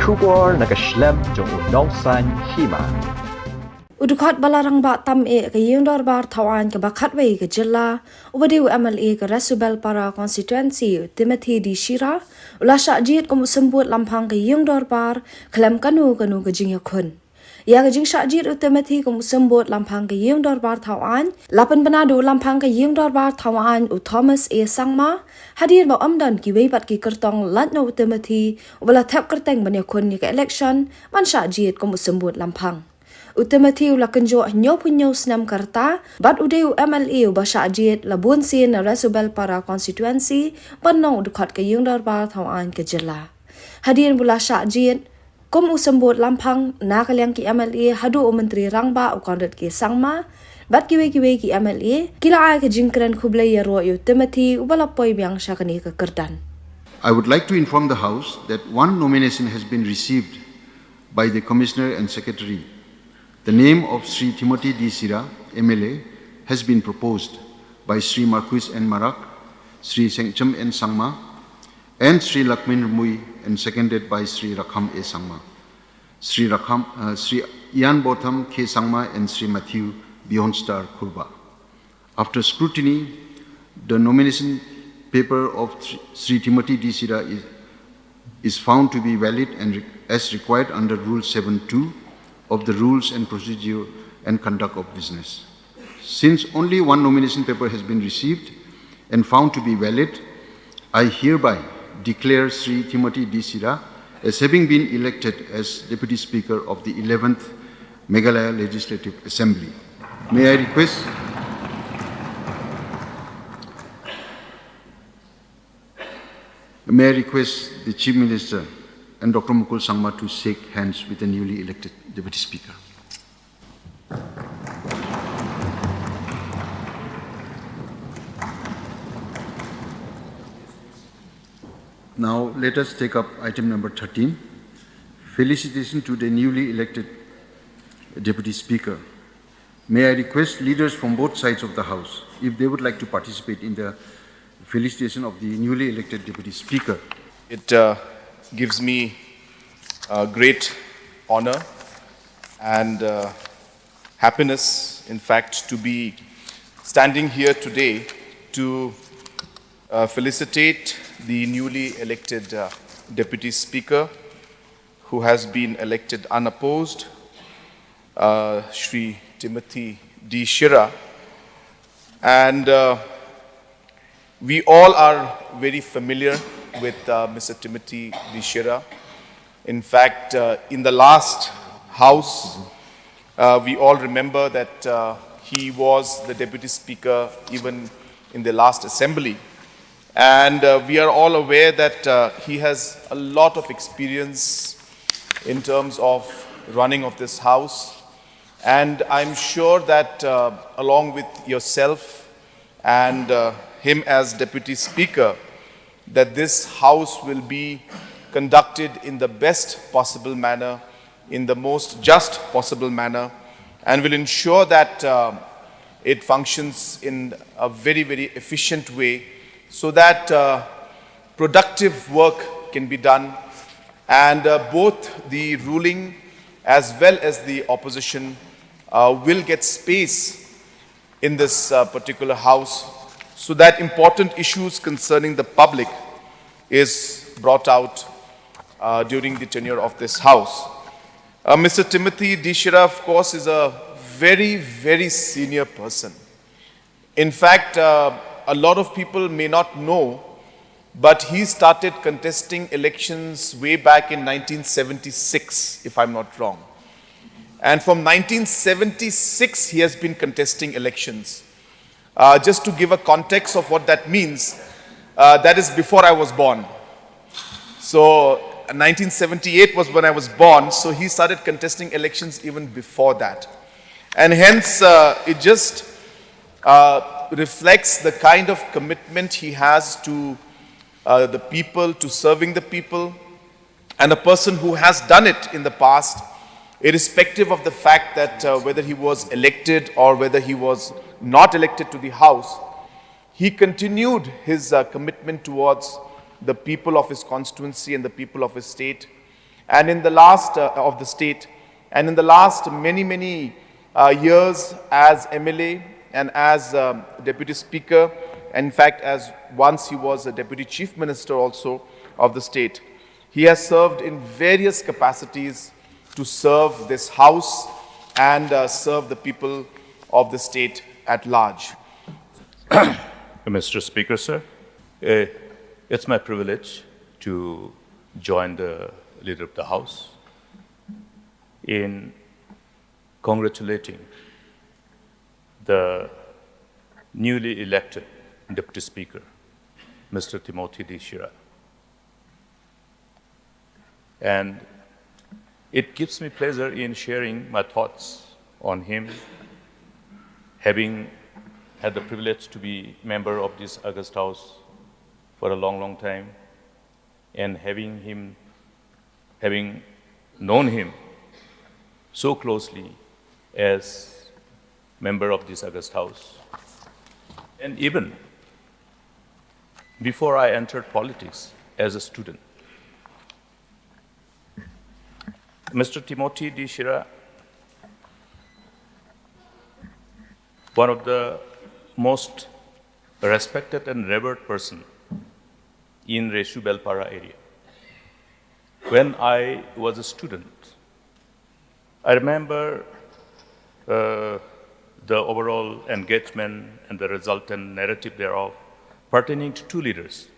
Shubor nakaslem jong unongsan Hima. Udukhat balarang ba tam ke Ïingdorbar Thawaiñ ke bakhat wei ke jilla ubadiu MLA ke Resubel para constituency Timothy di Shira ula Shah Jied ke Symbud Lamphang ke Ïingdorbar kelam kanu ke jing yakun. Ya ke jing Shah Jied Timothy ke Symbud Lamphang ke Ïingdorbar Thawaiñ lapan penadu Lamphang ke Ïingdorbar Thawaiñ Thomas A Sangma hadir ba amdan ki wei bat ki kertong lat no Timothy ubala thap kerteng ban yakun ke election man Shah Jied ke Symbud Lamphang. Timothy ula kenjo nyo punyo snam karta bat udeu MLA ba Shah Jied labun sin na Resubel para constituency panong dukat ke Ïingdorbar Thawaiñ ke jilla. Hadirin bula Shah Jied kum Symbud Lamphang na kalyang ki MLA hadu menteri rangba u kondet ke sangma bat kiwe ki MLA kila ay ke jingkran kublay yaro yu Timothy ubala poy biang syakani ke kerdan. I would like to inform the House that one nomination has been received by the Commissioner and Secretary. The name of Sri Timothy D. Shira, MLA, has been proposed by Sri Marquis N. Marak, Sri Sengcham N. Sangma, and Sri Lakmin Mui, and seconded by Sri Rakham A. Sangma, Sri Ian Botham K. Sangma, and Sri Matthew Beyondstar Kurba. After scrutiny, the nomination paper of Sri Timothy D. Shira is found to be valid and as required under Rule 7.2 of the Rules and Procedure and Conduct of Business. Since only one nomination paper has been received and found to be valid, I hereby declare Sri Timothy D. Shira as having been elected as Deputy Speaker of the 11th Meghalaya Legislative Assembly. May I request the Chief Minister and Dr. Mukul Sangma to shake hands with the newly elected Deputy Speaker. Now let us take up item number 13. Felicitation to the newly elected Deputy Speaker. May I request leaders from both sides of the House, if they would like to participate in the felicitation of the newly elected Deputy Speaker. It gives me great honor and happiness, in fact, to be standing here today to felicitate the newly elected Deputy Speaker who has been elected unopposed, Sri Timothy D. Shira. And we all are very familiar with Mr. Timothy D. Shira. In fact, in the last House, we all remember that he was the Deputy Speaker even in the last Assembly. And we are all aware that he has a lot of experience in terms of running of this House. And I'm sure that along with yourself and him as Deputy Speaker, that this House will be conducted in the best possible manner, in the most just possible manner, and will ensure that it functions in a very, very efficient way so that productive work can be done and both the ruling as well as the opposition will get space in this particular House so that important issues concerning the public is brought out during the tenure of this House. Mr. Timothy D. Shira, of course, is a very, very senior person. In fact, a lot of people may not know, but he started contesting elections way back in 1976, if I'm not wrong. And from 1976, he has been contesting elections. Just to give a context of what that means, that is before I was born. So 1978 was when I was born, so he started contesting elections even before that. And hence, it just reflects the kind of commitment he has to the people, to serving the people, and a person who has done it in the past, irrespective of the fact that whether he was elected or whether he was not elected to the House, he continued his commitment towards the people of his constituency and the people of his state. and in the last of the state, and in the last many years as MLA and as Deputy Speaker, and in fact as once he was a Deputy Chief Minister also of the state. He has served in various capacities to serve this House and serve the people of the state at large. Mr. Speaker, sir, it's my privilege to join the Leader of the House in congratulating the newly elected Deputy Speaker, Mr. Timothy D. Shira. And it gives me pleasure in sharing my thoughts on him, having had the privilege to be member of this August House for a long time, and having known him so closely as member of this August House. And even before I entered politics as a student, Mr. Timothy D. Shira, one of the most respected and revered person in Reshu Belpara area. When I was a student, I remember the overall engagement and the resultant narrative thereof pertaining to two leaders.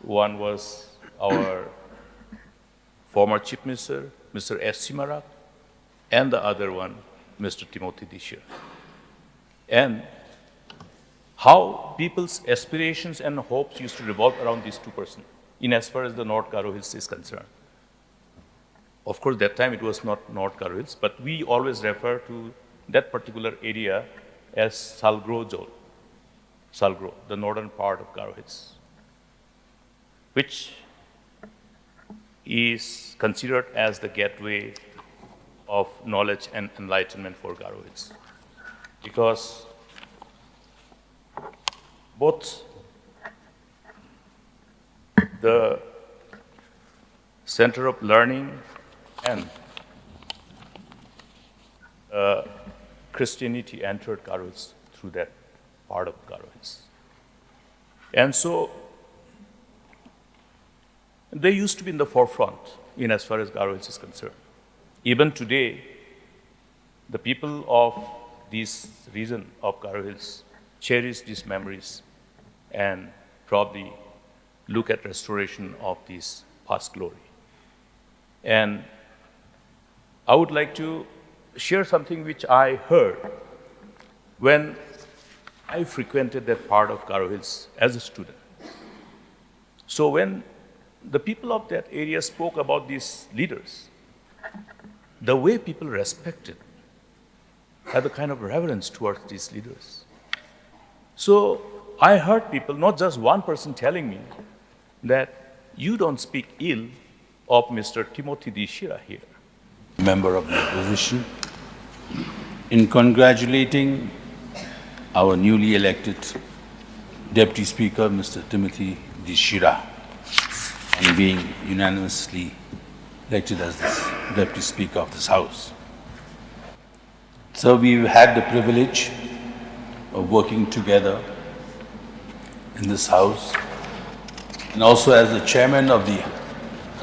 One was our former Chief Minister, Mr. S. Simarak, and the other one, Mr. Timothy D. Shira. And how people's aspirations and hopes used to revolve around these two persons, in as far as the North Garo Hills is concerned. Of course, that time it was not North Garo Hills, but we always refer to that particular area as Salgro Zone, Salgro, the northern part of Garo Hills, which is considered as the gateway of knowledge and enlightenment for Garo Hills. Because both the center of learning and Christianity entered Garo Hills through that part of Garo Hills. And so they used to be in the forefront in as far as Garo Hills is concerned. Even today, the people of this region of Garo Hills cherish these memories and probably look at restoration of this past glory. And I would like to share something which I heard when I frequented that part of Garo Hills as a student. So when the people of that area spoke about these leaders, the way people respected, had a kind of reverence towards these leaders. So I heard people, not just one person telling me that you don't speak ill of Mr. Timothy D. Shira here. Member of the opposition, in congratulating our newly elected Deputy Speaker, Mr. Timothy D. Shira, on being unanimously elected as the Deputy Speaker of this House. So we've had the privilege of working together in this House, and also as the Chairman of the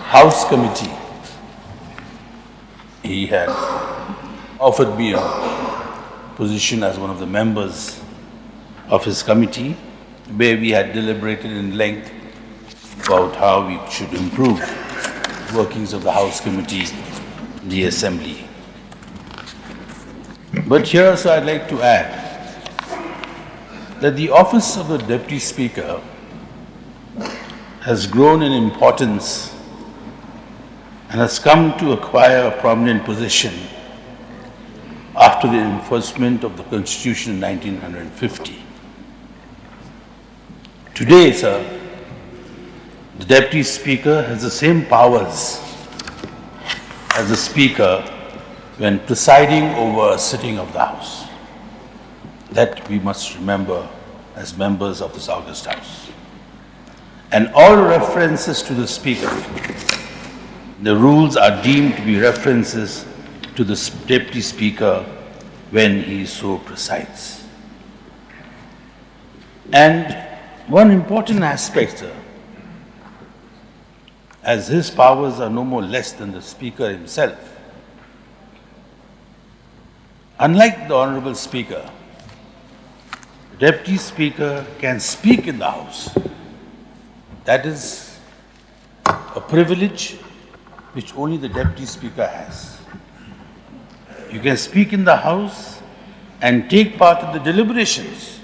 House Committee. He had offered me a position as one of the members of his committee, where we had deliberated in length about how we should improve the workings of the House Committee, the Assembly. But here also I'd like to add that the office of the Deputy Speaker has grown in importance and has come to acquire a prominent position after the enforcement of the Constitution in 1950. Today, sir, the Deputy Speaker has the same powers as the Speaker when presiding over a sitting of the House. That we must remember as members of this August House. And all references to the Speaker the rules are deemed to be references to the Deputy Speaker when he so presides. And one important aspect, sir, as his powers are no more less than the Speaker himself, unlike the Honorable Speaker, the Deputy Speaker can speak in the House. That is a privilege which only the Deputy Speaker has. You can speak in the House and take part in the deliberations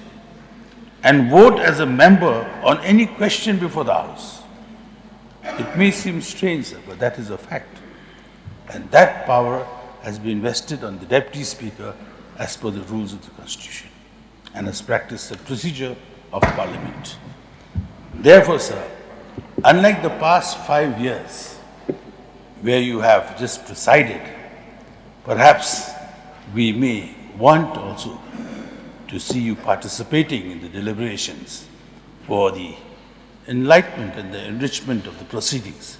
and vote as a member on any question before the House. It may seem strange, sir, but that is a fact. And that power has been vested on the Deputy Speaker as per the rules of the Constitution and as practiced the procedure of Parliament. Therefore, sir, unlike the past 5 years, where you have just presided, perhaps we may want also to see you participating in the deliberations for the enlightenment and the enrichment of the proceedings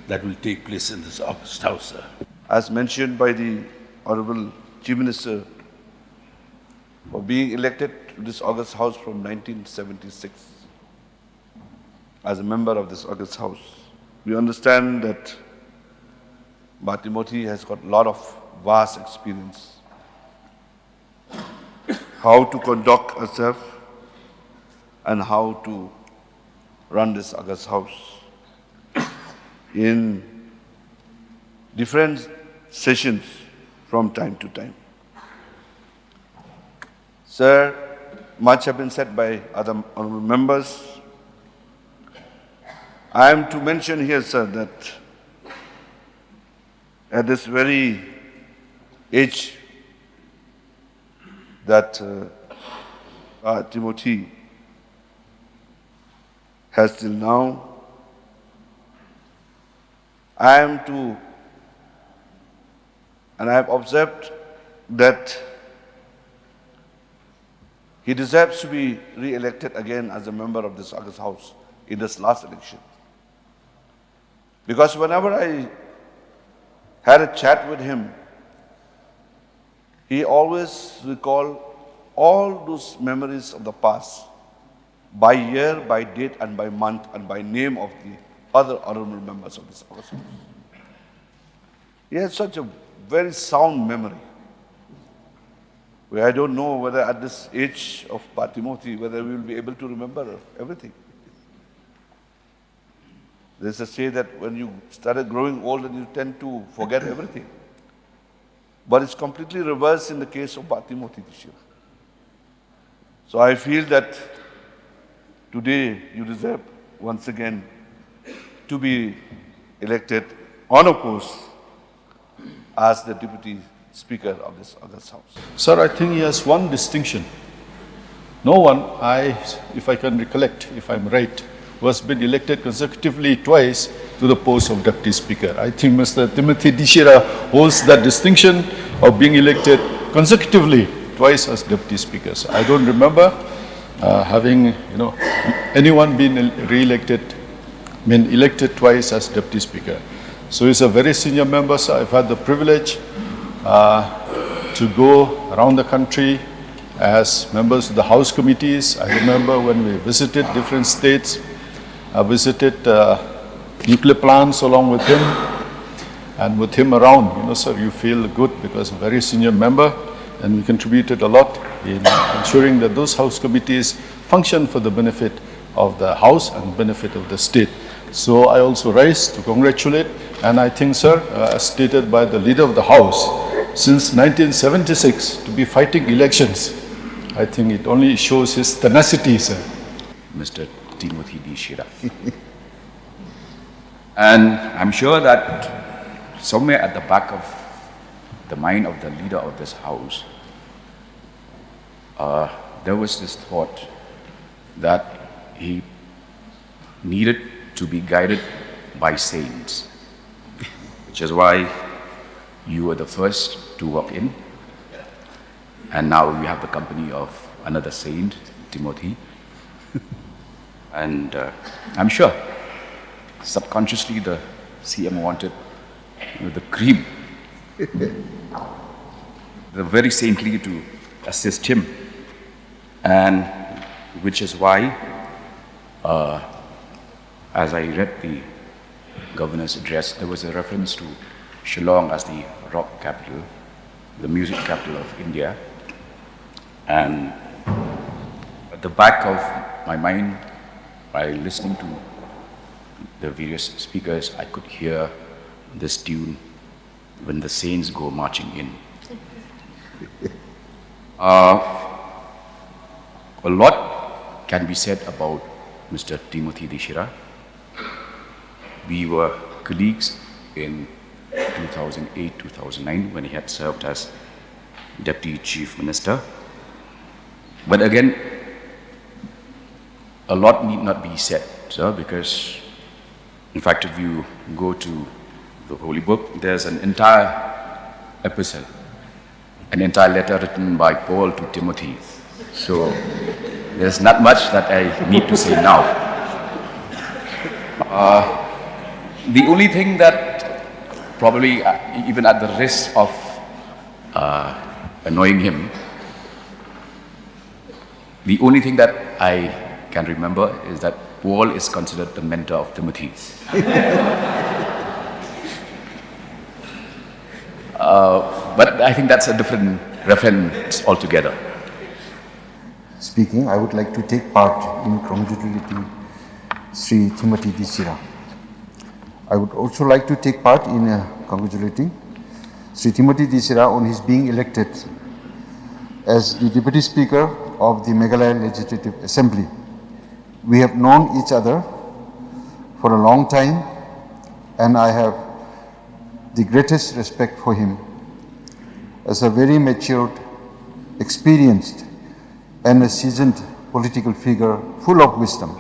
that will take place in this August House, sir. As mentioned by the Honorable Chief Minister, for being elected to this August House from 1976 as a member of this August House, we understand that Timothy has got a lot of vast experience how to conduct herself and how to run this August House in different sessions from time to time. Sir, much have been said by other honorable members. I am to mention here, sir, that at this very age that Timothy has till now, I am to, and I have observed that he deserves to be re-elected again as a member of this August House in this last election. Because whenever I had a chat with him, he always recalled all those memories of the past by year, by date, and by month, and by name of the other honorable members of this August House. He has such a very sound memory, where I don't know whether at this age of Timothy, whether we will be able to remember everything. There's a say that when you started growing old, and you tend to forget everything. But it's completely reversed in the case of Timothy this year. So I feel that today you deserve once again to be elected on a post as the Deputy Speaker of this August House. Sir, I think he has one distinction. No one, if I can recollect, if I'm right, who has been elected consecutively twice to the post of Deputy Speaker. I think Mr. Timothy Shira holds that distinction of being elected consecutively twice as Deputy Speaker. So I don't remember having, anyone been elected twice as Deputy Speaker. So he's a very senior member, so I've had the privilege to go around the country as members of the House committees. I remember when we visited different states, I visited nuclear plants along with him, and with him around, sir, you feel good because a very senior member, and we contributed a lot in ensuring that those House committees function for the benefit of the House and benefit of the state. So I also rise to congratulate, and I think, sir, as stated by the Leader of the House, since 1976 to be fighting elections, I think it only shows his tenacity, sir. Mr. Timothy Shira. And I'm sure that somewhere at the back of the mind of the Leader of this House, there was this thought that he needed to be guided by saints, which is why you were the first to walk in, and now you have the company of another saint, Timothy. And I'm sure subconsciously the CM wanted the cream, very saintly to assist him, and which is why, as I read the governor's address, there was a reference to Shillong as the rock capital, the music capital of India, and at the back of my mind, while listening to the various speakers, I could hear this tune, When the Saints Go Marching In. A lot can be said about Mr. Timothy D. Shira. We were colleagues in 2008-2009 when he had served as Deputy Chief Minister. But again, a lot need not be said, sir, because in fact, if you go to the Holy Book, there's an entire epistle, an entire letter written by Paul to Timothy. So there's not much that I need to say now. The only thing that probably, even at the risk of annoying him, the only thing that I can remember is that Paul is considered the mentor of Timothy. But I think that's a different reference altogether. Speaking, I would like to take part in congratulating Sri Timothy D. Shira. I would also like to take part in congratulating Sri Timothy D. Shira on his being elected as the Deputy Speaker of the Meghalaya Legislative Assembly. We have known each other for a long time, and I have the greatest respect for him as a very matured, experienced, and a seasoned political figure full of wisdom.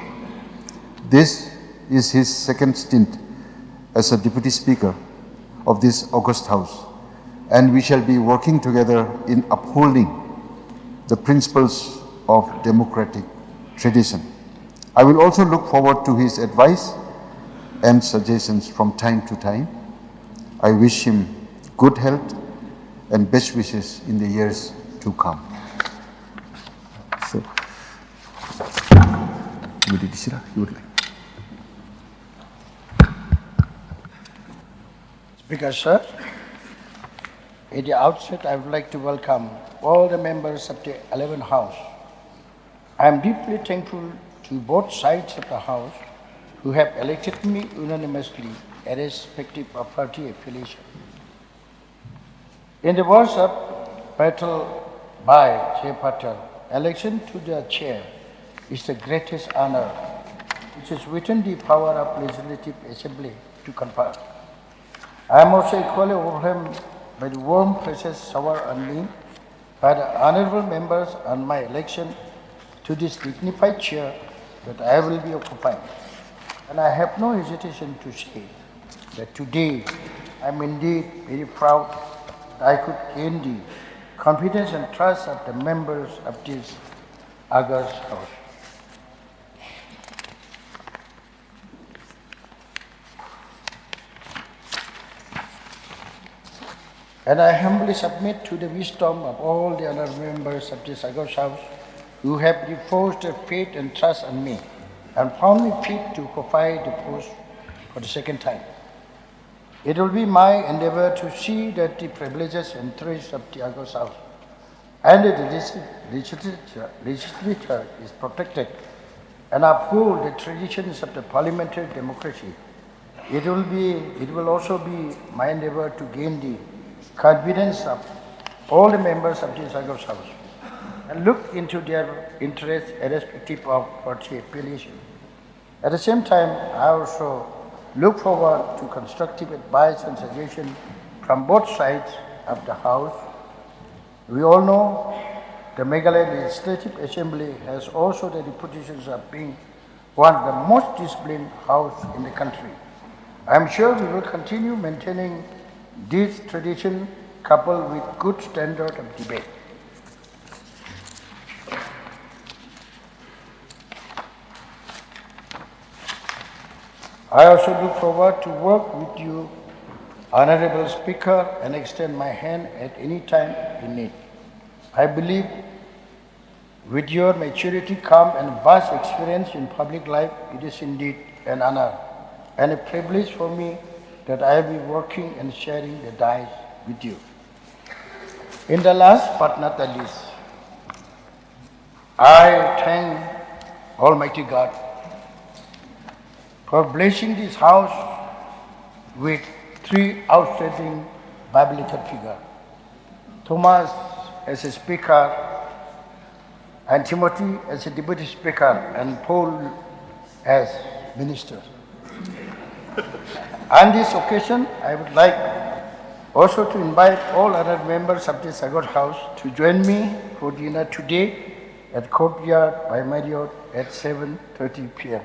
This is his second stint as a Deputy Speaker of this august House, and we shall be working together in upholding the principles of democratic tradition. I will also look forward to his advice and suggestions from time to time. I wish him good health and best wishes in the years to come. So, Shira, you would like. Speaker, sir, at the outset, I would like to welcome all the members of the 11th House. I am deeply thankful to both sides of the House who have elected me unanimously, irrespective of party affiliation. In the words of Patel Bhai J. Patel, election to the chair is the greatest honor which is within the power of Legislative Assembly to confer. I am also equally overwhelmed by the warm praises showered on me by the honorable members on my election to this dignified chair that I will be occupying. And I have no hesitation to say that today I am indeed very proud that I could gain the confidence and trust of the members of this august House. And I humbly submit to the wisdom of all the other members of this august House who have reposed their faith and trust on me and found me fit to occupy the post for the second time. It will be my endeavor to see that the privileges and interests of the august House and the legislature is protected and uphold the traditions of the parliamentary democracy. It will also be my endeavor to gain the confidence of all the members of this august House and look into their interests irrespective of party affiliation. At the same time, I also look forward to constructive advice and suggestions from both sides of the House. We all know the Meghalaya Legislative Assembly has also the reputation of being one of the most disciplined House in the country. I am sure we will continue maintaining this tradition coupled with good standard of debate. I also look forward to work with you Honorable Speaker, and extend my hand at any time in need. I believe with your maturity, calm, and vast experience in public life, it is indeed an honor and a privilege for me that I will be working and sharing the dais with you. In the last but not the least, I thank Almighty God for blessing this house with three outstanding biblical figures: Thomas as a speaker, and Timothy as a deputy speaker, and Paul as minister. On this occasion, I would like also to invite all other members of the Sagot House to join me for dinner today at Courtyard by Marriott at 7:30 p.m.